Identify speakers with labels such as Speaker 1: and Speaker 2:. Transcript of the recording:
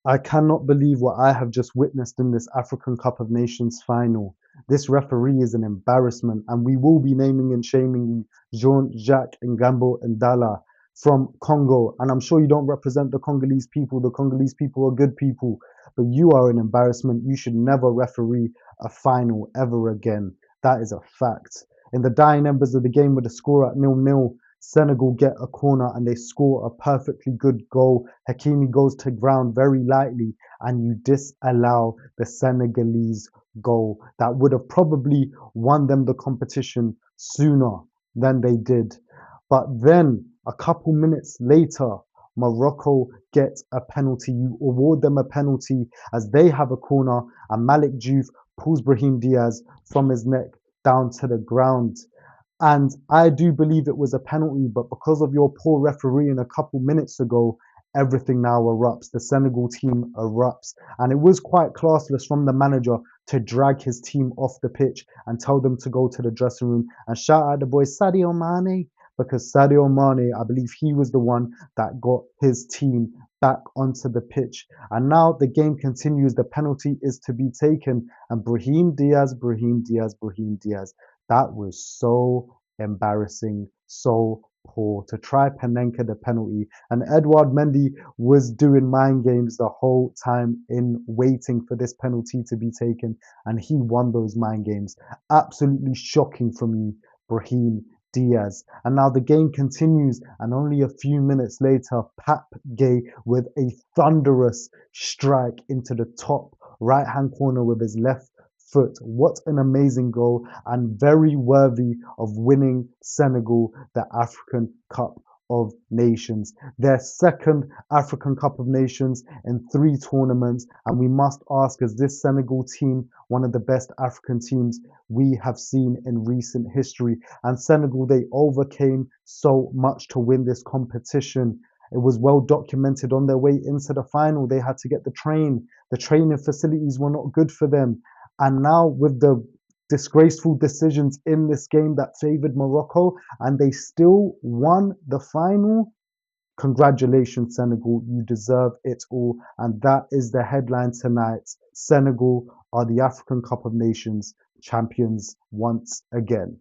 Speaker 1: I cannot believe what I have just witnessed in this African Cup of Nations final. This referee is an embarrassment, and we will be naming and shaming you, Jean-Jacques Ngambo Ndala from Congo. And I'm sure you don't represent the Congolese people. The Congolese people are good people, but you are an embarrassment. You should never referee a final ever again. That is a fact. In the dying embers of the game with the score at 0-0, Senegal get a corner and they score a perfectly good goal. Hakimi goes to ground very lightly, and you disallow the Senegalese goal that would have probably won them the competition sooner than they did. But then a couple minutes later, Morocco get a penalty. You award them a penalty as they have a corner, and Malik Diouf pulls Brahim Diaz from his neck down to the ground. And I do believe it was a penalty, but because of your poor refereeing a couple minutes ago, everything now erupts. The Senegal team erupts. And it was quite classless from the manager to drag his team off the pitch and tell them to go to the dressing room. And shout out the boy Sadio Mane, because Sadio Mane, I believe he was the one that got his team back onto the pitch. And now the game continues. The penalty is to be taken. And Brahim Diaz, Brahim Diaz, Brahim Diaz. That was so embarrassing, so poor to try Panenka the penalty. And Edouard Mendy was doing mind games the whole time in waiting for this penalty to be taken. And he won those mind games. Absolutely shocking from you, Brahim Diaz. And now the game continues, and only a few minutes later, Pap Gay with a thunderous strike into the top right hand corner with his left foot. What an amazing goal, and very worthy of winning Senegal the African Cup of Nations. Their second African Cup of Nations in 3 tournaments. And we must ask, is this Senegal team one of the best African teams we have seen in recent history? And Senegal, they overcame so much to win this competition. It was well documented on their way into the final. They had to get the train. The training facilities were not good for them. And now, with the disgraceful decisions in this game that favored Morocco, and they still won the final. Congratulations, Senegal. You deserve it all. And that is the headline tonight. Senegal are the African Cup of Nations champions once again.